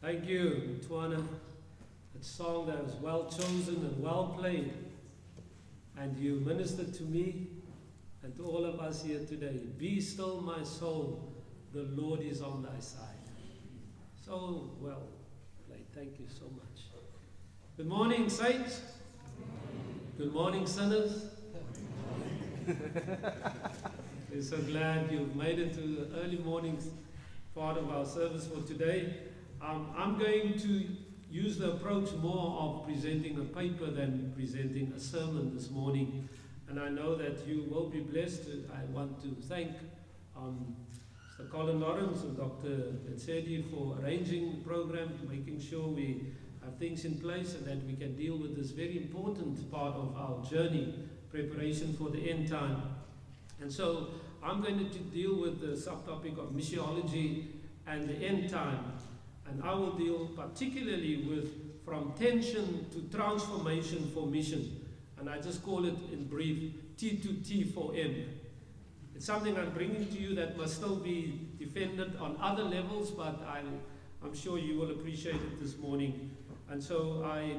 Thank you, Tuana. That song that was well chosen and well played. And you ministered to me and to all of us here today. Be still, my soul, the Lord is on thy side. So well played. Thank you so much. Good morning, saints. Good morning, sinners. We're so glad you've made it to the early morning part of our service for today. I'm going to use the approach more of presenting a paper than presenting a sermon this morning. And I know that you will be blessed. I want to thank Mr. Colin Lawrence and Dr. Ferdie for arranging the program, making sure we have things in place and that we can deal with this very important part of our journey, preparation for the end time. And so I'm going to deal with the subtopic of missiology and the end time. And I will deal particularly with from tension to transformation for mission. And I just call it in brief T2T4M. It's something I'm bringing to you that must still be defended on other levels, but I'm sure you will appreciate it this morning. And so I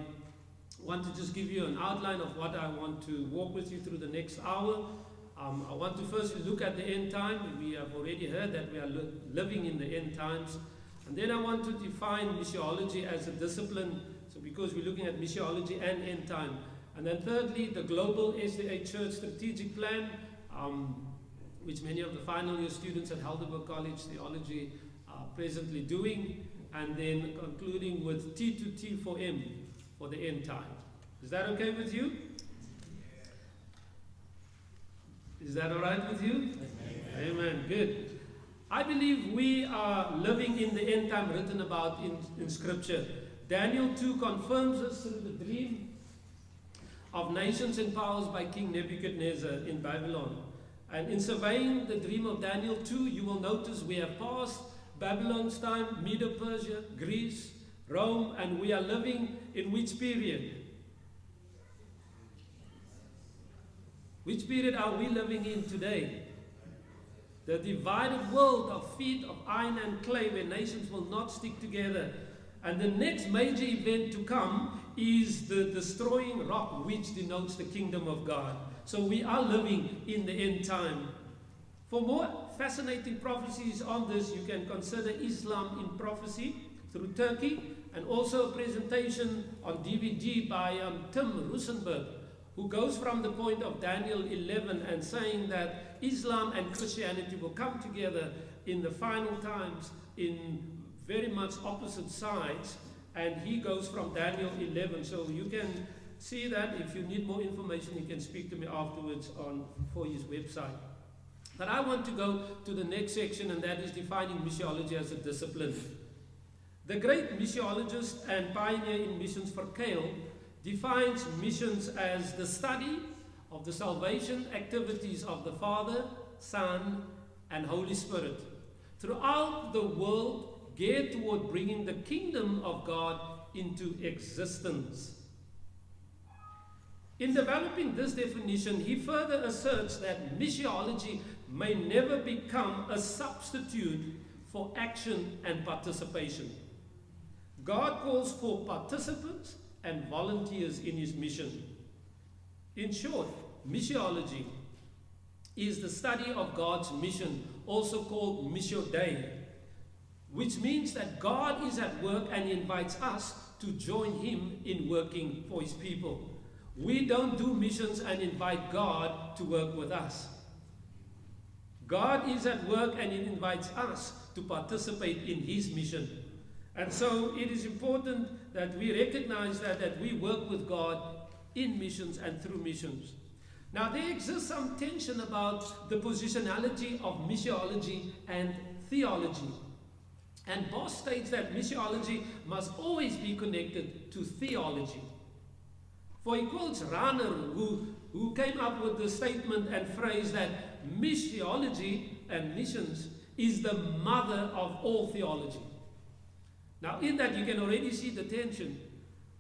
want to just give you an outline of what I want to walk with you through the next hour. I want to first look at the end time. We have already heard that we are living in the end times. And then I want to define missiology as a discipline, so because we're looking at missiology and end time. And then thirdly, the global SDA Church strategic plan, which many of the final year students at Heidelberg College Theology are presently doing. And then concluding with T2T4M for the end time. Is that okay with you? Is that all right with you? Amen. Good. I believe we are living in the end time written about in Scripture. Daniel 2 confirms us through the dream of nations and powers by King Nebuchadnezzar in Babylon. And in surveying the dream of Daniel 2, you will notice we have passed Babylon's time, Medo-Persia, Greece, Rome, and we are living in which period? Which period are we living in today? The divided world of feet of iron and clay where nations will not stick together. And the next major event to come is the destroying rock, which denotes the kingdom of God. So we are living in the end time. For more fascinating prophecies on this, you can consider Islam in Prophecy through Turkey, and also a presentation on DVD by Tim Rosenberg, who goes from the point of Daniel 11 and saying that Islam and Christianity will come together in the final times in very much opposite sides, and he goes from Daniel 11. So you can see that. If you need more information, you can speak to me afterwards for his website. But I want to go to the next section, and that is defining missiology as a discipline. The great missiologist and pioneer in missions, Ferdie, defines missions as the study of the salvation activities of the Father, Son, and Holy Spirit throughout the world, geared toward bringing the kingdom of God into existence. In developing this definition, he further asserts that missiology may never become a substitute for action and participation. God calls for participants and volunteers in his mission. In short, missiology is the study of God's mission, also called Missio Dei, which means that God is at work and he invites us to join him in working for his people. We don't do missions and invite God to work with us. God is at work and he invites us to participate in his mission. And so it is important that we recognize that we work with God in missions and through missions. Now there exists some tension about the positionality of missiology and theology. And Boss states that missiology must always be connected to theology. For he quotes Rahner, who came up with the statement and phrase that missiology and missions is the mother of all theology. Now in that you can already see the tension,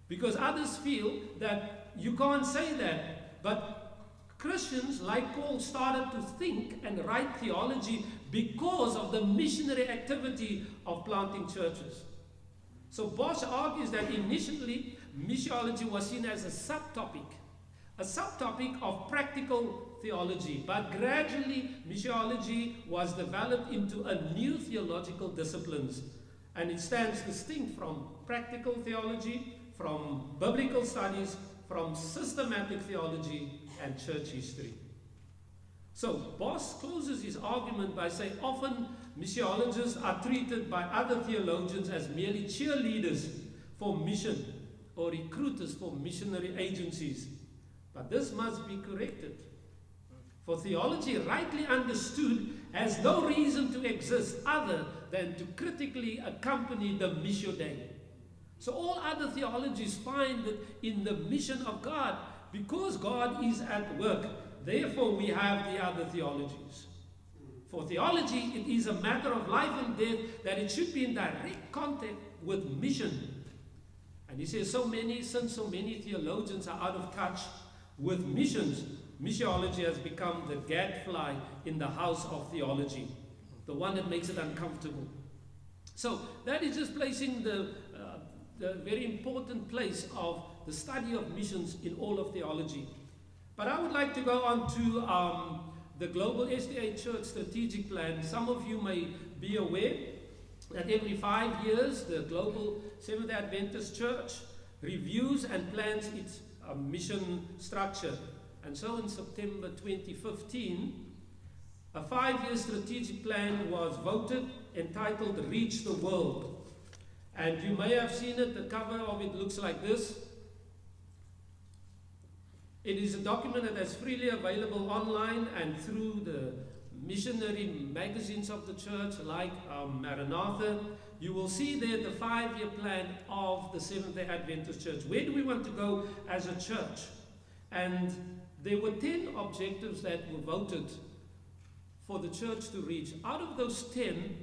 because others feel that you can't say that, but Christians like Paul started to think and write theology because of the missionary activity of planting churches. So Bosch argues that initially missiology was seen as a subtopic of practical theology, but gradually missiology was developed into a new theological disciplines, and it stands distinct from practical theology, from biblical studies, from systematic theology and church history. So Bosch closes his argument by saying often missiologists are treated by other theologians as merely cheerleaders for mission or recruiters for missionary agencies. But this must be corrected. For theology, rightly understood, has no reason to exist other than to critically accompany the Missio Dei. So all other theologies find that in the mission of God, because God is at work, therefore we have the other theologies. For theology, it is a matter of life and death, that it should be in direct contact with mission. And he says since so many theologians are out of touch with missions, missiology has become the gadfly in the house of theology, the one that makes it uncomfortable. So that is just placing the very important place of the study of missions in all of theology. But I would like to go on to the Global SDA Church Strategic Plan. Some of you may be aware that every 5 years the Global Seventh-day Adventist Church reviews and plans its mission structure. And so in September 2015, a 5-year strategic plan was voted, entitled Reach the World. And you may have seen it. The cover of it looks like this. It is a document that is freely available online and through the missionary magazines of the church, like Maranatha. You will see there the 5-year plan of the Seventh-day Adventist Church. Where do we want to go as a church? And there were 10 objectives that were voted for the church to reach. Out of those 10,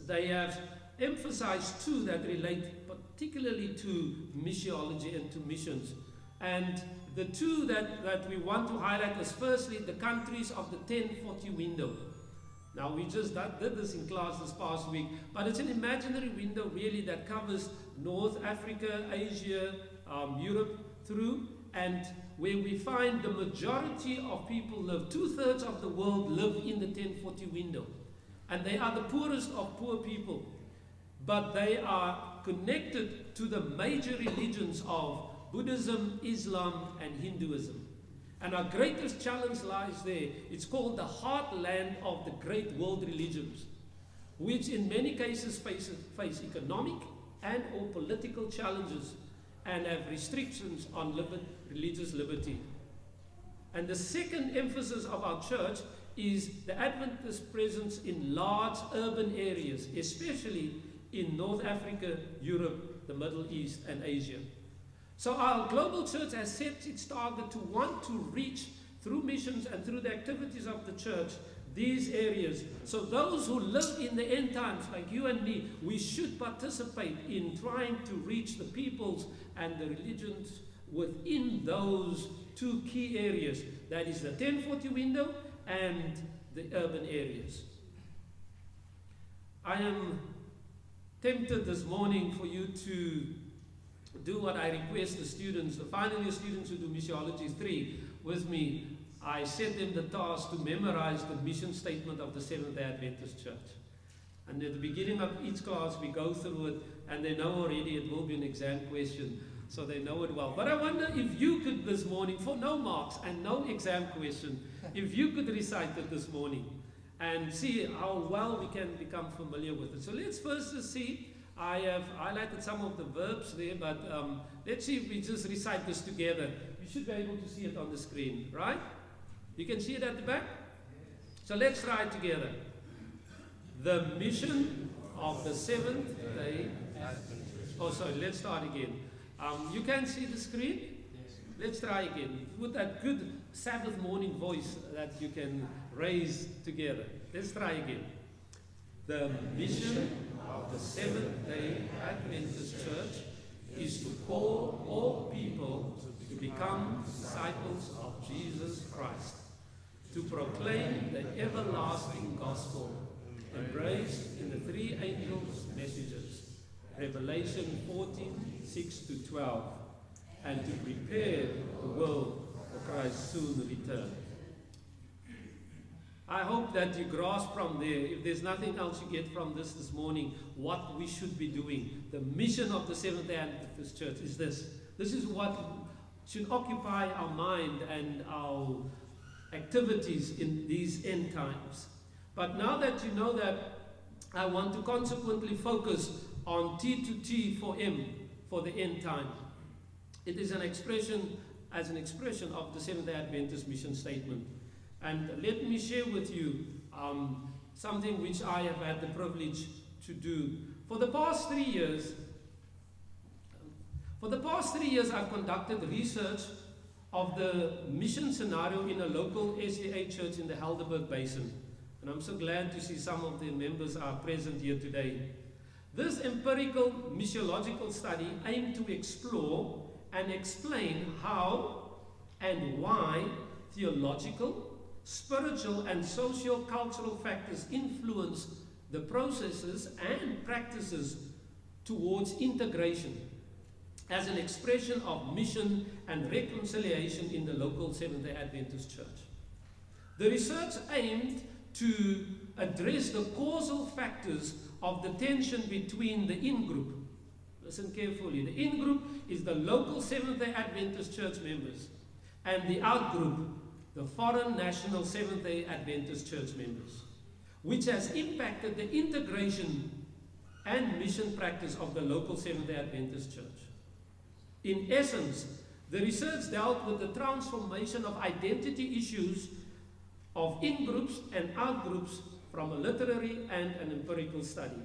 they have emphasized 2 that relate particularly to missiology and to missions. And the 2 that we want to highlight is firstly the countries of the 1040 window. Now we just did this in class this past week, but it's an imaginary window really that covers North Africa, Asia, Europe through, and where we find the majority of people live. 2/3 of the world live in the 1040 window, and they are the poorest of poor people, but they are connected to the major religions of Buddhism, Islam, and Hinduism. And our greatest challenge lies there. It's called the heartland of the great world religions, which in many cases face economic and or political challenges and have restrictions on religious liberty. And the second emphasis of our church is the Adventist presence in large urban areas, especially in North Africa, Europe, the Middle East, and Asia. So our global church has set its target to want to reach, through missions and through the activities of the church, these areas. So those who live in the end times, like you and me, we should participate in trying to reach the peoples and the religions within those 2 key areas. That is the 1040 window and the urban areas. I am tempted this morning for you to do what I request the students, the final year students who do Missiology 3 with me. I set them the task to memorize the mission statement of the Seventh-day Adventist Church. And at the beginning of each class we go through it, and they know already it will be an exam question, so they know it well. But I wonder if you could this morning, for no marks and no exam question, if you could recite it this morning and see how well we can become familiar with it. So let's first just see. I have highlighted some of the verbs there, but let's see if we just recite this together. You should be able to see it on the screen, right? You can see it at the back? So let's try it together. The mission of the Seventh-day Adventist. Oh, sorry, let's start again. You can see the screen? Let's try again. With that good Sabbath morning voice that you can raise together. Let's try again. The mission of the Seventh-day Adventist Church is to call all people to become disciples of Jesus Christ, to proclaim the everlasting gospel embraced in the 3 angels' messages, Revelation 14, 6 to 12, and to prepare the world for Christ's soon return. I hope that you grasp from there, if there's nothing else you get from this morning, what we should be doing. The mission of the Seventh-day Adventist Church is this. This is what should occupy our mind and our activities in these end times. But now that you know that, I want to consequently focus on T to T for M, for the end time. It is an expression of the Seventh-day Adventist mission statement. And let me share with you something which I have had the privilege to do. For the past 3 years, I've conducted research of the mission scenario in a local SDA church in the Helderberg Basin. And I'm so glad to see some of the members are present here today. This empirical missiological study aimed to explore and explain how and why theological, spiritual and socio-cultural factors influence the processes and practices towards integration as an expression of mission and reconciliation in the local Seventh-day Adventist church. The research aimed to address the causal factors of the tension between the in-group. Listen carefully. The in-group is the local Seventh-day Adventist church members, and the out-group, the foreign national Seventh-day Adventist church members, which has impacted the integration and mission practice of the local Seventh-day Adventist church. In essence, the research dealt with the transformation of identity issues of in-groups and out-groups from a literary and an empirical study.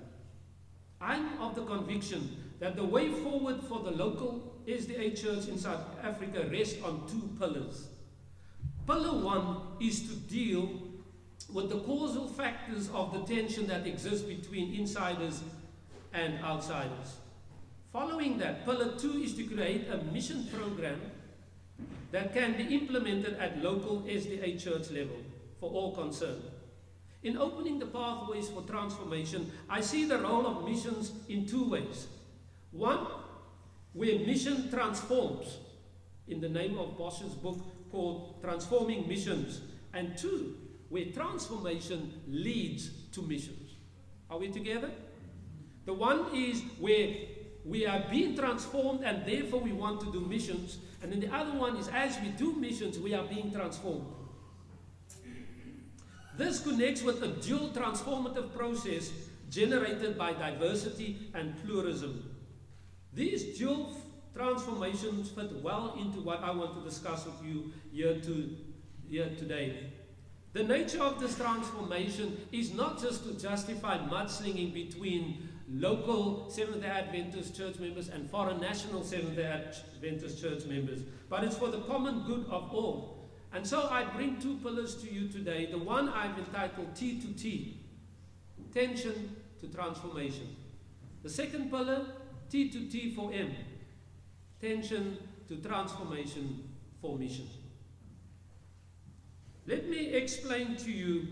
I'm of the conviction that the way forward for the local SDA church in South Africa rests on two pillars. Pillar one is to deal with the causal factors of the tension that exists between insiders and outsiders. Following that, pillar two is to create a mission program that can be implemented at local SDA church level for all concerned. In opening the pathways for transformation, I see the role of missions in two ways. One, where mission transforms, in the name of Bosch's book called Transforming Missions. And two, where transformation leads to missions. Are we together? The one is where we are being transformed and therefore we want to do missions. And then the other one is as we do missions, we are being transformed. This connects with a dual transformative process generated by diversity and pluralism. These dual transformations fit well into what I want to discuss with you here today. The nature of this transformation is not just to justify mudslinging between local Seventh-day Adventist church members and foreign national Seventh-day Adventist church members, but it's for the common good of all. And so I bring two pillars to you today. The one I've entitled T to T, tension to transformation. The second pillar, T to T for M, tension to transformation for mission. Let me explain to you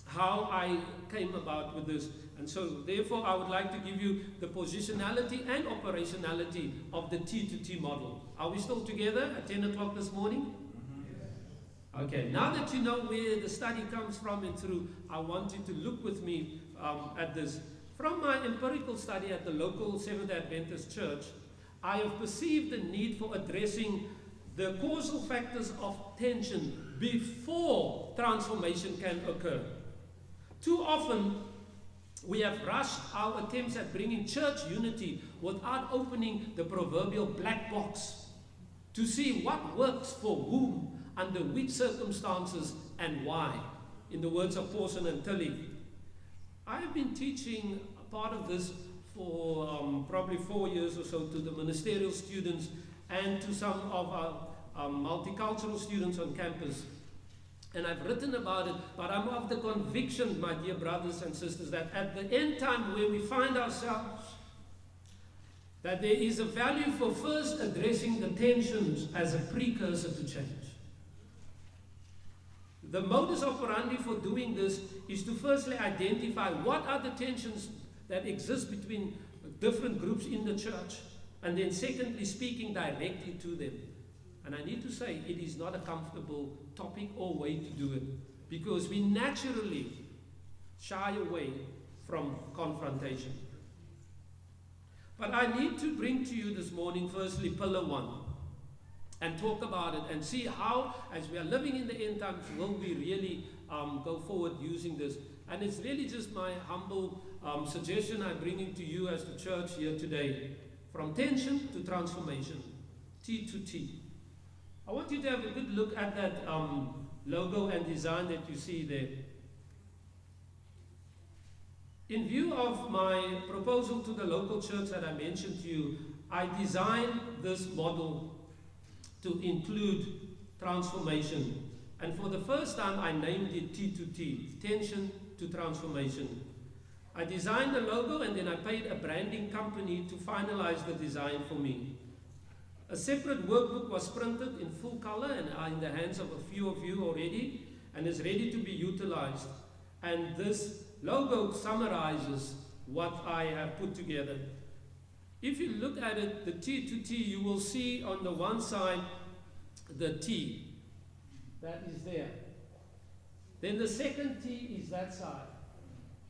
how I came about with this. And so therefore I would like to give you the positionality and operationality of the T to T model. Are we still together at 10 o'clock this morning? Okay, now that you know where the study comes from and through, I want you to look with me at this. From my empirical study at the local Seventh-day Adventist church, I have perceived the need for addressing the causal factors of tension before transformation can occur. Too often, we have rushed our attempts at bringing church unity without opening the proverbial black box to see what works for whom, under which circumstances, and why. In the words of Pawson and Tilly. I have been teaching a part of this for probably 4 years or so to the ministerial students and to some of our multicultural students on campus. And I've written about it, but I'm of the conviction, my dear brothers and sisters, that at the end time where we find ourselves, that there is a value for first addressing the tensions as a precursor to change. The modus operandi for doing this is to firstly identify what are the tensions that exist between different groups in the church, and then secondly, speaking directly to them. And I need to say, it is not a comfortable topic or way to do it, because we naturally shy away from confrontation. But I need to bring to you this morning, firstly, pillar 1, and talk about it and see how, as we are living in the end times, will we really go forward using this. And it's really just my humble suggestion I'm bringing to you as the church here today. From tension to transformation, T to T. I want you to have a good look at that logo and design that you see there. In view of my proposal to the local church that I mentioned to you, I designed this model to include transformation. And for the first time, I named it T to T, tension to transformation. I designed the logo and then I paid a branding company to finalize the design for me. A separate workbook was printed in full color and are in the hands of a few of you already and is ready to be utilized. And this logo summarizes what I have put together. If you look at it, the T to T, you will see on the one side the T. That is there. Then the second T is that side.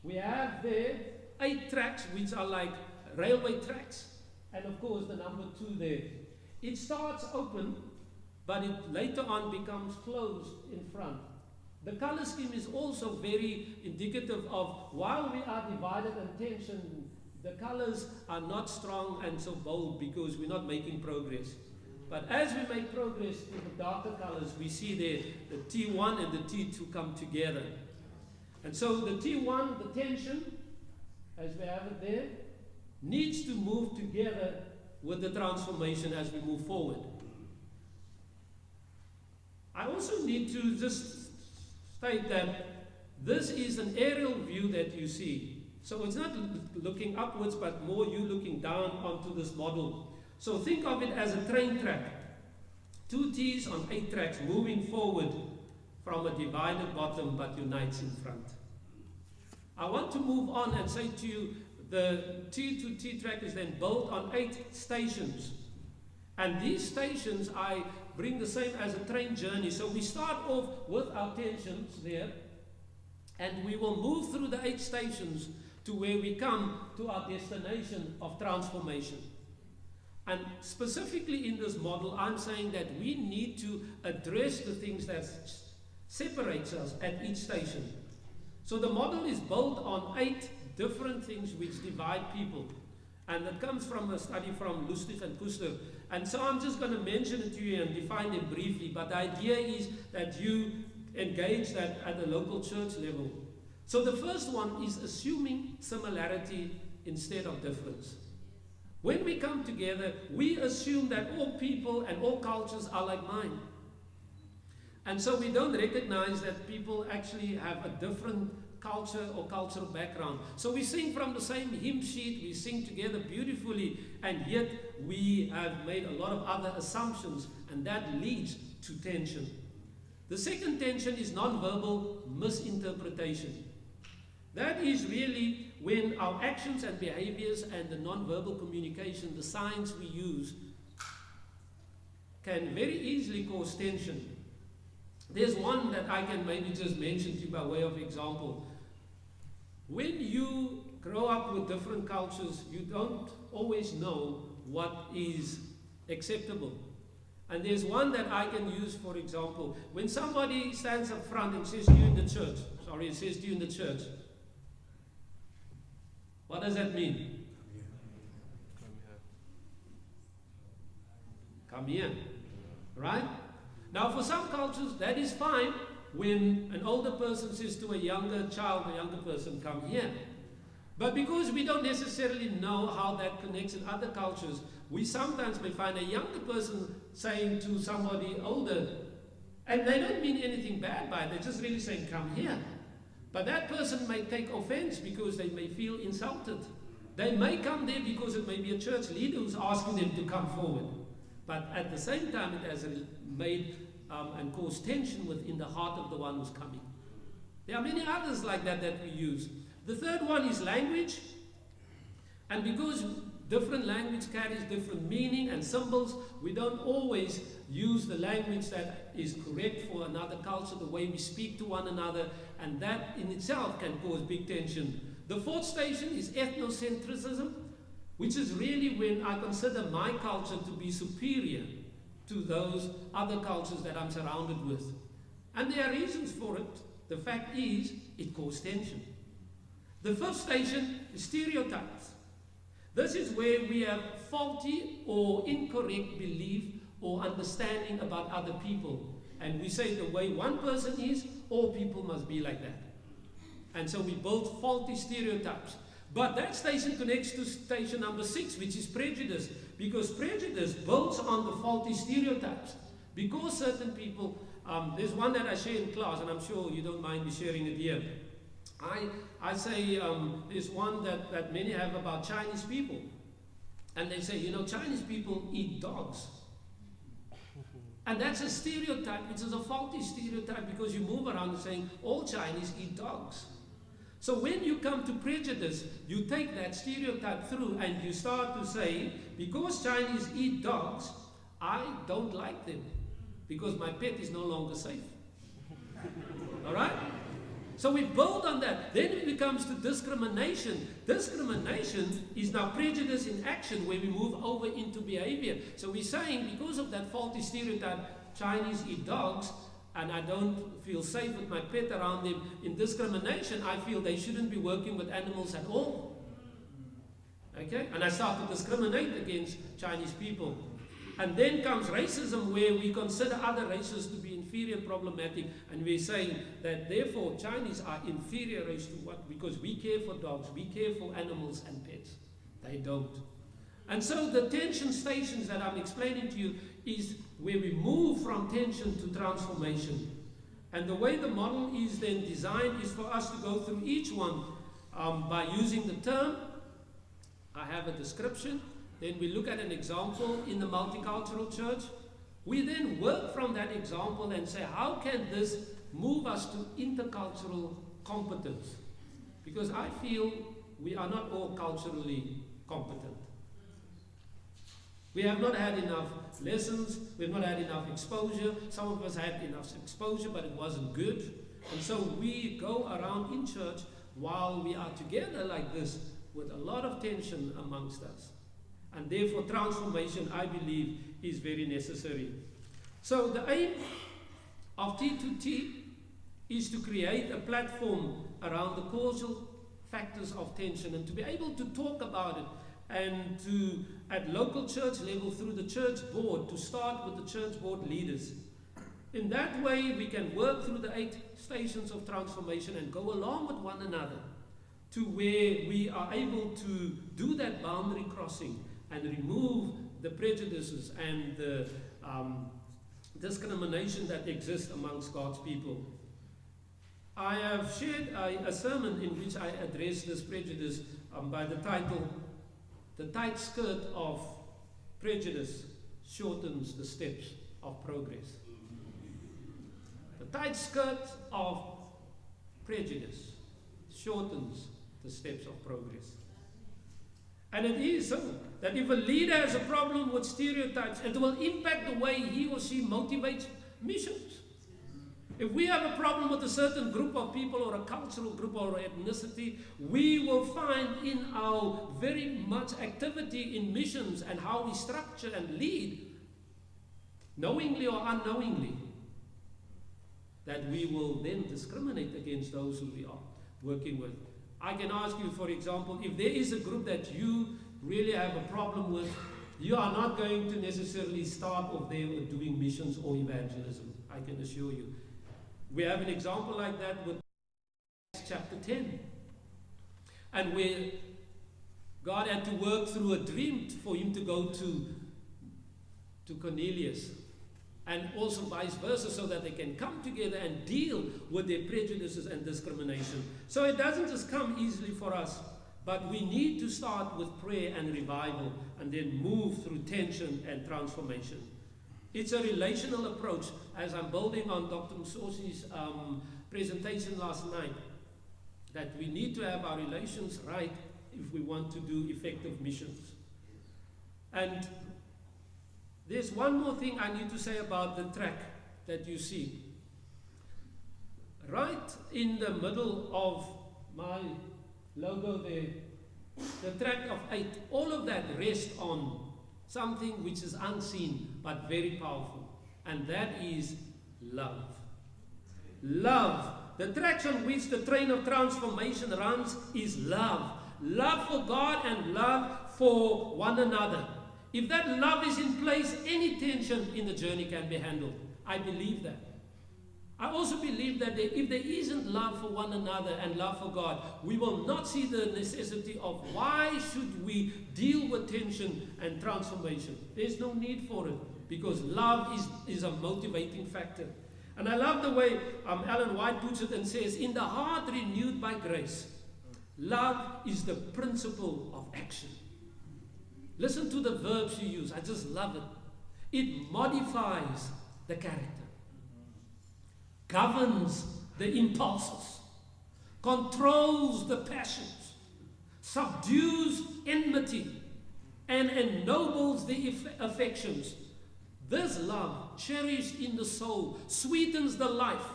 We have there 8 tracks, which are like railway tracks, and of course the number 2 there. It starts open, but it later on becomes closed in front. The color scheme is also very indicative of, while we are divided and tension, the colors are not strong and so bold because we're not making progress. But as we make progress in the darker colors, we see there the T1 and the T2 come together. And so the T1, the tension, as we have it there, needs to move together with the transformation as we move forward. I also need to just state that this is an aerial view that you see. So it's not looking upwards, but more you looking down onto this model. So think of it as a train track. 2 T's on 8 tracks moving forward from a divided bottom but unites in front. I want to move on and say to you, the T to T track is then built on 8 stations. And these stations I bring the same as a train journey. So we start off with our tensions there, and we will move through the 8 stations to where we come to our destination of transformation. And specifically in this model, I'm saying that we need to address the things that separates us at each station. So the model is built on 8 different things which divide people. And that comes from a study from Lustig and Kuster. And so I'm just going to mention it to you and define them briefly. But the idea is that you engage that at the local church level. So the first one is assuming similarity instead of difference. When we come together, we assume that all people and all cultures are like mine. And so we don't recognize that people actually have a different culture or cultural background. So we sing from the same hymn sheet, we sing together beautifully, and yet we have made a lot of other assumptions, and that leads to tension. The second tension is non-verbal misinterpretation. That is really when our actions and behaviors and the non-verbal communication, the signs we use, can very easily cause tension. There's one that I can maybe just mention to you by way of example. When you grow up with different cultures, you don't always know what is acceptable. And there's one that I can use, for example. When somebody stands up front and says to you in the church, what does that mean? Come here. Right? Now, for some cultures, that is fine when an older person says to a younger child, a younger person, come here. But because we don't necessarily know how that connects in other cultures, we sometimes may find a younger person saying to somebody older, and they don't mean anything bad by it, they're just really saying, come here. But that person may take offense because they may feel insulted. They may come there because it may be a church leader who's asking them to come forward. But at the same time, it has made and caused tension within the heart of the one who's coming. There are many others like that that we use. The third one is language. And because different language carries different meaning and symbols, we don't always use the language that is correct for another culture, the way we speak to one another, and that in itself can cause big tension. The fourth station is ethnocentrism, which is really when I consider my culture to be superior to those other cultures that I'm surrounded with. And there are reasons for it. The fact is, it causes tension. The fifth station is stereotypes. This is where we have faulty or incorrect belief or understanding about other people. And we say the way one person is, all people must be like that. And so we build faulty stereotypes. But that station connects to station number 6, which is prejudice. Because prejudice builds on the faulty stereotypes. Because certain people, there's one that I share in class, and I'm sure you don't mind me sharing it here. I say there's one that many have about Chinese people. And they say, you know, Chinese people eat dogs. And that's a stereotype, which is a faulty stereotype, because you move around saying all Chinese eat dogs. So when you come to prejudice, you take that stereotype through and you start to say, because Chinese eat dogs, I don't like them, because my pet is no longer safe. All right? So we build on that. Then it becomes to discrimination. Discrimination is now prejudice in action, where we move over into behavior. So we're saying, because of that faulty stereotype, Chinese eat dogs, and I don't feel safe with my pet around them. In discrimination, I feel they shouldn't be working with animals at all. Okay? And I start to discriminate against Chinese people. And then comes racism, where we consider other races to be inferior, problematic, and we're saying that therefore Chinese are inferior race to what? Because we care for dogs, we care for animals and pets. They don't. And so the tension stations that I'm explaining to you is where we move from tension to transformation. And the way the model is then designed is for us to go through each one by using the term. I have a description. Then we look at an example in the multicultural church. We then work from that example and say, how can this move us to intercultural competence? Because I feel we are not all culturally competent. We have not had enough lessons, we've not had enough exposure. Some of us had enough exposure, but it wasn't good. And so we go around in church while we are together like this with a lot of tension amongst us. And therefore transformation, I believe, is very necessary. So the aim of T2T is to create a platform around the causal factors of tension and to be able to talk about it, and to, at local church level, through the church board, to start with the church board leaders. In that way, we can work through the 8 stations of transformation and go along with one another to where we are able to do that boundary crossing and remove the prejudices and the discrimination that exists amongst God's people. I have shared a sermon in which I address this prejudice by the title, "The Tight Skirt of Prejudice Shortens the Steps of Progress." The tight skirt of prejudice shortens the steps of progress. And it is so that if a leader has a problem with stereotypes, it will impact the way he or she motivates missions. If we have a problem with a certain group of people or a cultural group or ethnicity, we will find in our very much activity in missions and how we structure and lead, knowingly or unknowingly, that we will then discriminate against those who we are working with. I can ask you, for example, if there is a group that you really have a problem with, you are not going to necessarily start off there with doing missions or evangelism, I can assure you. We have an example like that with chapter 10. And where God had to work through a dream for him to go to Cornelius. And also vice versa, so that they can come together and deal with their prejudices and discrimination. So it doesn't just come easily for us, but we need to start with prayer and revival and then move through tension and transformation. It's a relational approach, as I'm building on Dr. Msosi's presentation last night, that we need to have our relations right if we want to do effective missions. And there's one more thing I need to say about the track that you see. Right in the middle of my logo there, the track of 8, all of that rests on something which is unseen but very powerful, and that is love. Love. The tracks on which the train of transformation runs is love. Love for God and love for one another. If that love is in place, any tension in the journey can be handled. I believe that. I also believe that if there isn't love for one another and love for God, we will not see the necessity of why should we deal with tension and transformation. There's no need for it, because love is a motivating factor. And I love the way Ellen White puts it and says, in the heart renewed by grace, love is the principle of action. Listen to the verbs you use. I just love it. It modifies the character, governs the impulses, controls the passions, subdues enmity, and ennobles the affections. This love, cherished in the soul, sweetens the life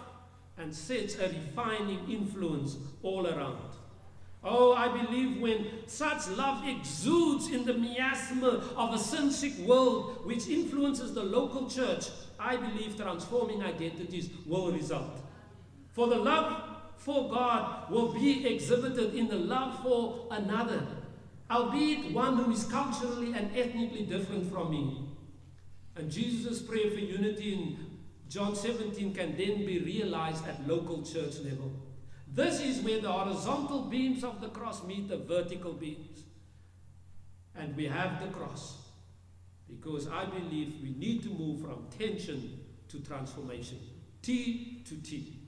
and sets a refining influence all around. Oh, I believe when such love exudes in the miasma of a sin-sick world which influences the local church, I believe transforming identities will result. For the love for God will be exhibited in the love for another, albeit one who is culturally and ethnically different from me. And Jesus' prayer for unity in John 17 can then be realized at local church level. This is where the horizontal beams of the cross meet the vertical beams. And we have the cross, because I believe we need to move from tension to transformation, T to T.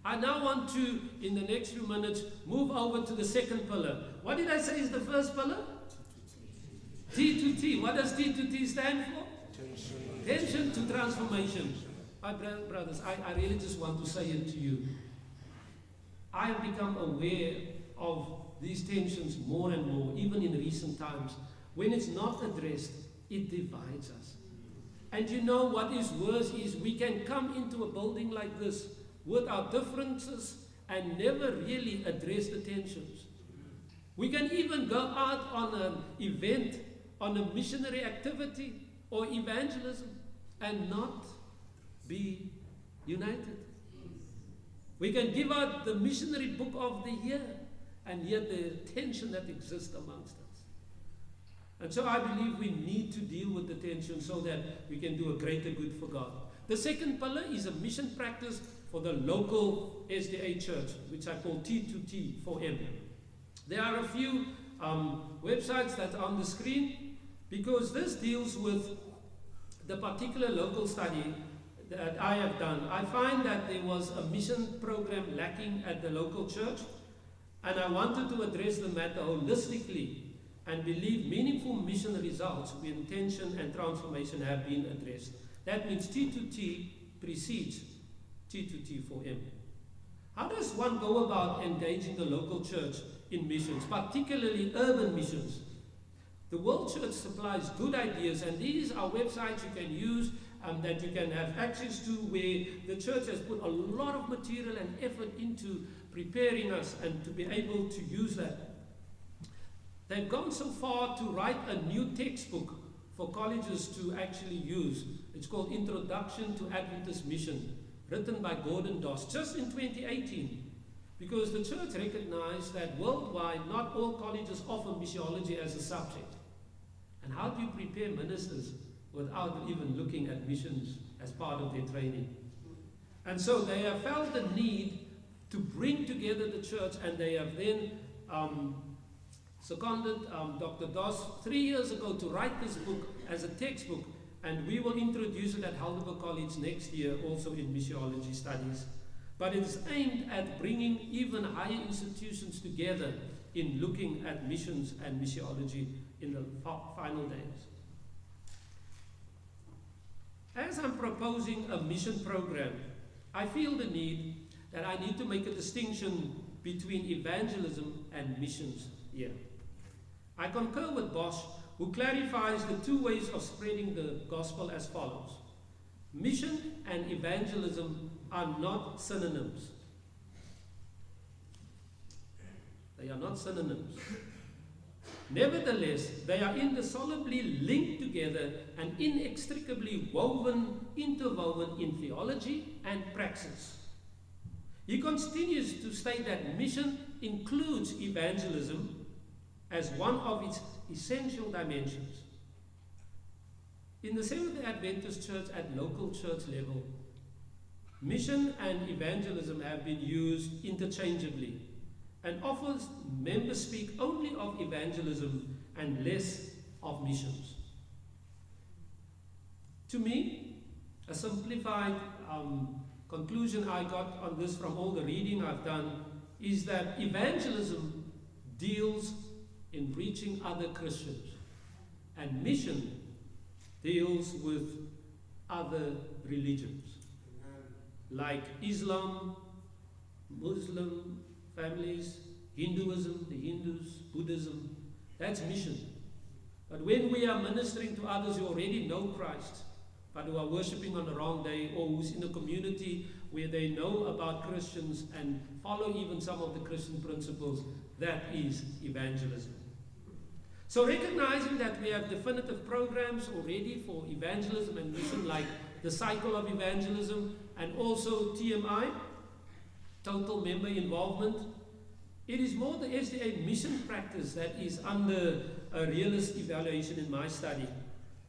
I now want to, in the next few minutes, move over to the second pillar. What did I say is the first pillar? T to T. What does T to T stand for? Tension to transformation. My brothers, I really just want to say it to you. I have become aware of these tensions more and more, even in recent times. When it's not addressed, it divides us. And you know what is worse is we can come into a building like this with our differences and never really address the tensions. We can even go out on an event, on a missionary activity or evangelism, and not be united. We can give out the missionary book of the year, and yet the tension that exists amongst us. And so I believe we need to deal with the tension so that we can do a greater good for God. The second pillar is a mission practice for the local SDA church, which I call T2T4M. There are a few websites that are on the screen, because this deals with the particular local study that I have done. I find that there was a mission program lacking at the local church, and I wanted to address the matter holistically and believe meaningful mission results when tension and transformation have been addressed. That means T2T precedes T2T4M. How does one go about engaging the local church in missions, particularly urban missions? The World Church supplies good ideas, and these are websites you can use that you can have access to, where the church has put a lot of material and effort into preparing us and to be able to use that. They've gone so far to write a new textbook for colleges to actually use. It's called Introduction to Adventist Mission, written by Gordon Doss, just in 2018. Because the church recognized that worldwide, not all colleges offer missiology as a subject. And how do you prepare ministers without even looking at missions as part of their training? And so they have felt the need to bring together the church, and they have then seconded Dr. Doss 3 years ago to write this book as a textbook, and we will introduce it at Heidelberg College next year, also in missiology studies. But it's aimed at bringing even higher institutions together in looking at missions and missiology in the final days. As I'm proposing a mission program, I feel the need that I need to make a distinction between evangelism and missions here. I concur with Bosch, who clarifies the two ways of spreading the gospel as follows. Mission and evangelism are not synonyms. They are not synonyms. Nevertheless, they are indissolubly linked together and inextricably interwoven in theology and praxis. He continues to state that mission includes evangelism as one of its essential dimensions. In the Seventh-day Adventist Church at local church level, mission and evangelism have been used interchangeably, and often members speak only of evangelism and less of missions. To me, a simplified conclusion I got on this from all the reading I've done is that evangelism deals in reaching other Christians, and mission deals with other religions, like Islam, Muslim families, Hinduism, the Hindus, Buddhism. That's mission. But when we are ministering to others who already know Christ, but who are worshipping on the wrong day, or who's in a community where they know about Christians and follow even some of the Christian principles, that is evangelism. So recognizing that we have definitive programs already for evangelism and mission, like the cycle of evangelism and also TMI, total member involvement, it is more the SDA mission practice that is under a realist evaluation in my study.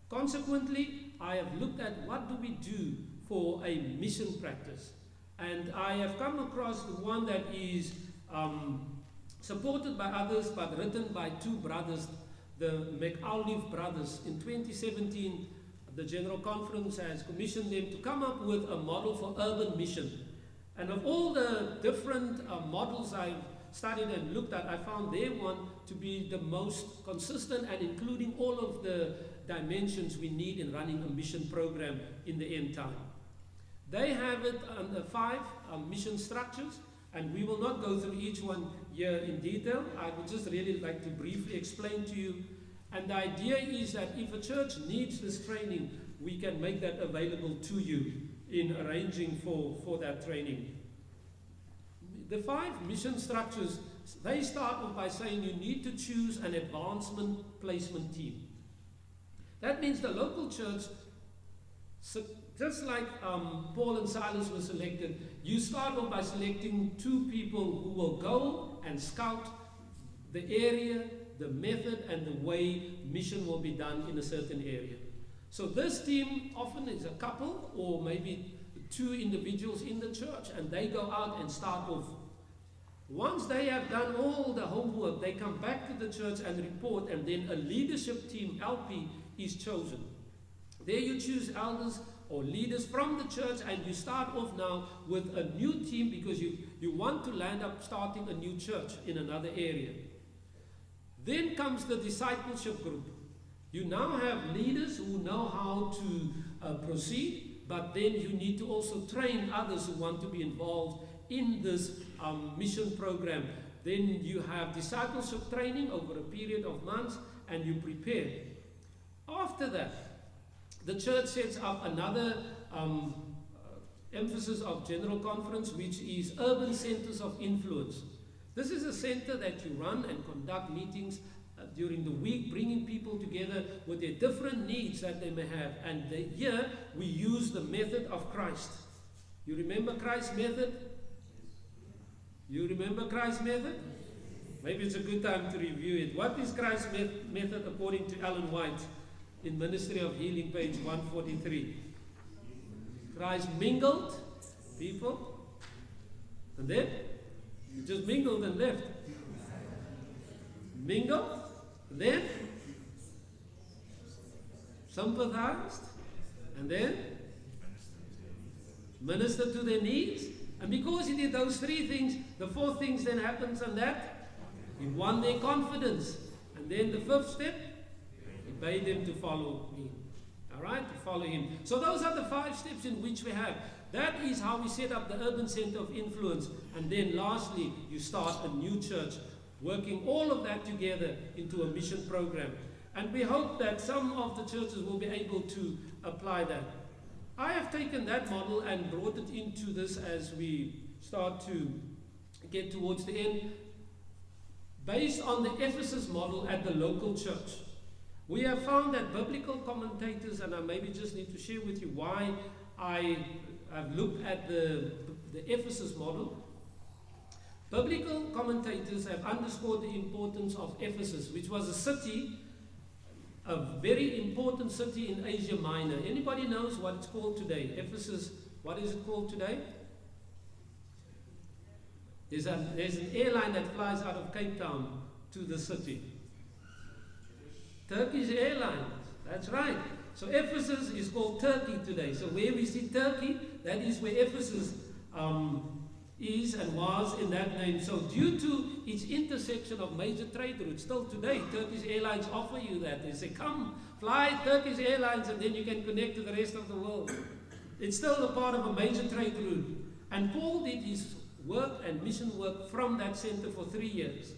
Consequently, I have looked at what do we do for a mission practice, and I have come across the one that is supported by others but written by two brothers, the McAuliffe brothers. In 2017, the General Conference has commissioned them to come up with a model for urban mission. And of all the different models I've studied and looked at, I found their one to be the most consistent and including all of the dimensions we need in running a mission program in the end time. They have it under 5 mission structures, and we will not go through each one here in detail. I would just really like to briefly explain to you. And the idea is that if a church needs this training, we can make that available to you in arranging for that training. The 5 mission structures, they start off by saying you need to choose an advancement placement team. That means the local church, just like Paul and Silas were selected, you start off by selecting 2 people who will go and scout the area, the method, and the way mission will be done in a certain area. So this team often is a couple or maybe 2 individuals in the church, and they go out and start off. Once they have done all the homework, they come back to the church and report, and then a leadership team, LP, is chosen. There you choose elders or leaders from the church, and you start off now with a new team because you want to land up starting a new church in another area. Then comes the discipleship group. You now have leaders who know how to proceed, but then you need to also train others who want to be involved in this mission program. Then you have discipleship training over a period of months, and you prepare. After that, the church sets up another emphasis of General Conference, which is urban centers of influence. This is a center that you run and conduct meetings during the week, bringing people together with their different needs that they may have. And here we use the method of Christ. You remember Christ's method? You remember Christ's method? Maybe it's a good time to review it. What is Christ's method according to Ellen White in Ministry of Healing, page 143? Christ mingled people, and then you just mingled and left. Mingled, and then sympathized, and then ministered to their needs. And because he did those 3 things, the 4th thing then happens, and that he won their confidence. And then the 5th step, he bade them to follow me. All right, to follow him. So those are the 5 steps in which we have. That is how we set up the urban center of influence. And then lastly, you start a new church, working all of that together into a mission program. And we hope that some of the churches will be able to apply that. I have taken that model and brought it into this as we start to get towards the end, based on the Ephesus model at the local church. We have found that biblical commentators, and I maybe just need to share with you why I have looked at the Ephesus model. Biblical commentators have underscored the importance of Ephesus, which was a city, a very important city in Asia Minor. Anybody knows what it's called today? Ephesus, what is it called today? There's an airline that flies out of Cape Town to the city. Turkish Airlines, that's right. So Ephesus is called Turkey today. So where we see Turkey, that is where Ephesus is and was in that name. So due to its intersection of major trade routes, still today, Turkish Airlines offer you that. They say, come, fly Turkish Airlines, and then you can connect to the rest of the world. It's still a part of a major trade route. And Paul did his work and mission work from that center for 3 years.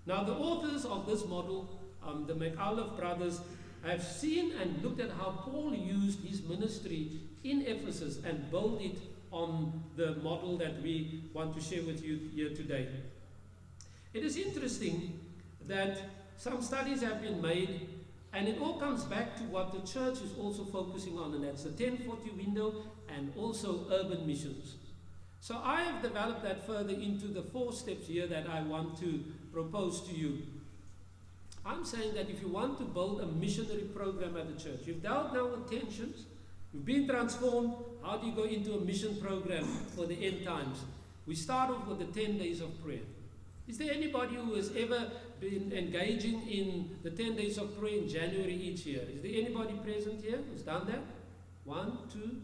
Now the authors of this model, the McAuliffe brothers, have seen and looked at how Paul used his ministry in Ephesus and built it on the model that we want to share with you here today. It is interesting that some studies have been made, and it all comes back to what the church is also focusing on, and that's the 1040 window and also urban missions. So I have developed that further into the 4 steps here that I want to propose to you. I'm saying that if you want to build a missionary program at the church, you've dealt now with tensions, you've been transformed, how do you go into a mission program for the end times? We start off with the 10 days of prayer. Is there anybody who has ever been engaging in the 10 days of prayer in January each year? Is there anybody present here who's done that? 1, 2,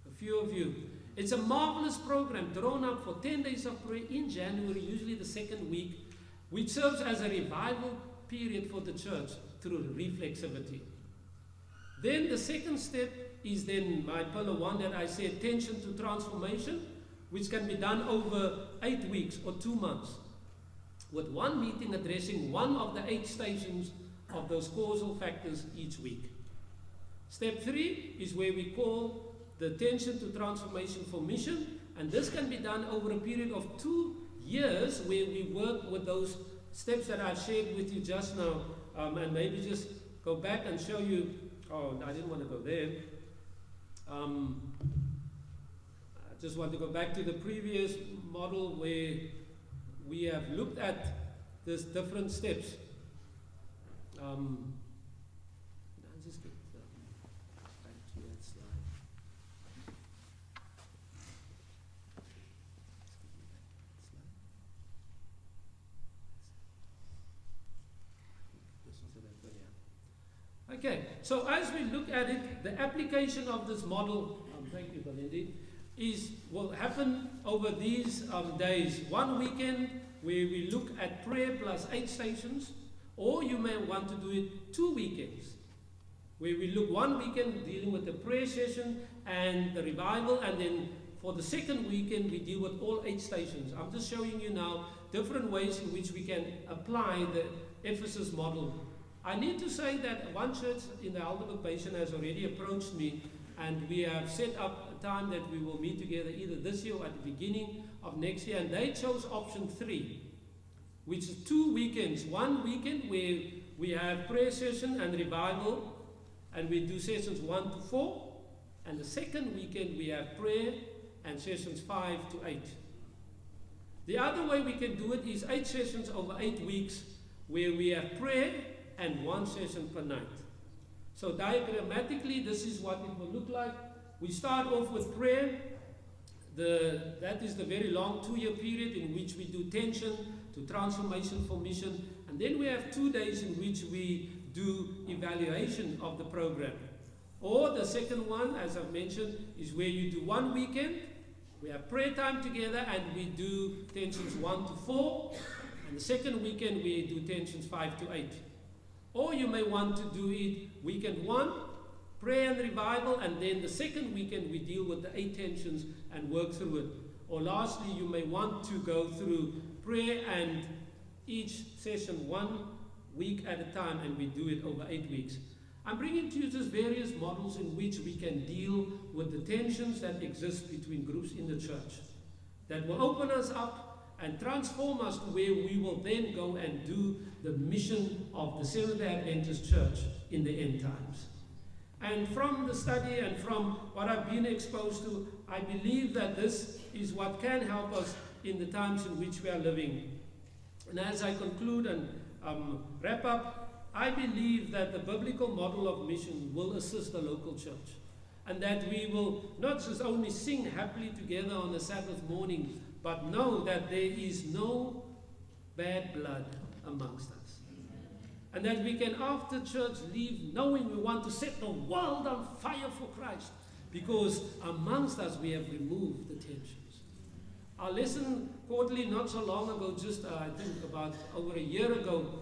a few of you. It's a marvelous program drawn up for 10 days of prayer in January, usually the 2nd week, which serves as a revival period for the church through reflexivity. Then the second step is then my pillar 1 that I said, attention to transformation, which can be done over 8 weeks or 2 months, with one meeting addressing one of the 8 stations of those causal factors each week. Step 3 is where we call the attention to transformation for mission, and this can be done over a period of 2 years where we work with those steps that I shared with you just now, and maybe just go back and show you. Oh, I didn't want to go there. I just want to go back to the previous model where we have looked at these different steps. I'll just get back to that slide. Okay, so as we look at it, the application of this model, thank you, Belindy, will happen over these days. One weekend where we look at prayer plus 8 stations, or you may want to do it 2 weekends, where we look one weekend dealing with the prayer session and the revival, and then for the 2nd weekend we deal with all 8 stations. I'm just showing you now different ways in which we can apply the Ephesus model. I need to say that one church in the Helderberg Basin has already approached me, and we have set up a time that we will meet together either this year or at the beginning of next year, and they chose option 3, which is 2 weekends. One weekend where we have prayer session and revival, and we do sessions 1 to 4, and the 2nd weekend we have prayer and sessions 5 to 8. The other way we can do it is 8 sessions over 8 weeks, where we have prayer and 1 session per night. So diagrammatically, this is what it will look like. We start off with prayer. That is the very long 2-year period in which we do tension to transformation for mission. And then we have 2 days in which we do evaluation of the program. Or the second one, as I've mentioned, is where you do 1 weekend. We have prayer time together and we do tensions 1 to 4. And the 2nd weekend we do tensions 5 to 8. Or you may want to do it weekend 1, prayer and revival, and then the second weekend we deal with the 8 tensions and work through it. Or lastly, you may want to go through prayer and each session 1 week at a time, and we do it over 8 weeks. I'm bringing to you just various models in which we can deal with the tensions that exist between groups in the church, that will open us up and transform us to where we will then go and do the mission of the Seventh-day Adventist Church in the end times. And from the study and from what I've been exposed to, I believe that this is what can help us in the times in which we are living. And as I conclude and wrap up, I believe that the biblical model of mission will assist the local church, and that we will not just only sing happily together on a Sabbath morning, but know that there is no bad blood amongst us. And that we can, after church, leave knowing we want to set the world on fire for Christ, because amongst us we have removed the tensions. Our lesson quarterly not so long ago, just I think about over a year ago,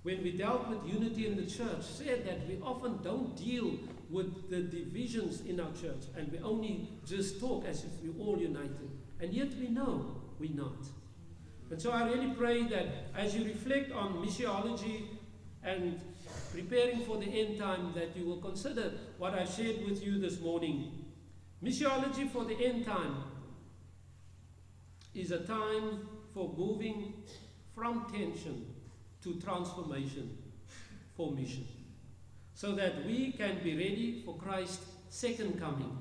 when we dealt with unity in the church, said that we often don't deal with the divisions in our church, and we only just talk as if we're all united. And yet we know we're not. And so I really pray that as you reflect on missiology and preparing for the end time, that you will consider what I shared with you this morning. Missiology for the end time is a time for moving from tension to transformation for mission, so that we can be ready for Christ's second coming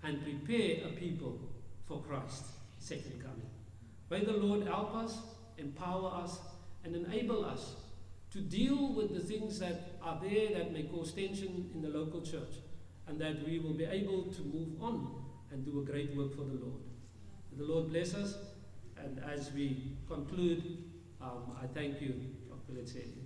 and prepare a people for Christ's second coming. May the Lord help us, empower us, and enable us to deal with the things that are there that may cause tension in the local church, and that we will be able to move on and do a great work for the Lord. May the Lord bless us, and as we conclude, I thank you, Dr. Letsedi.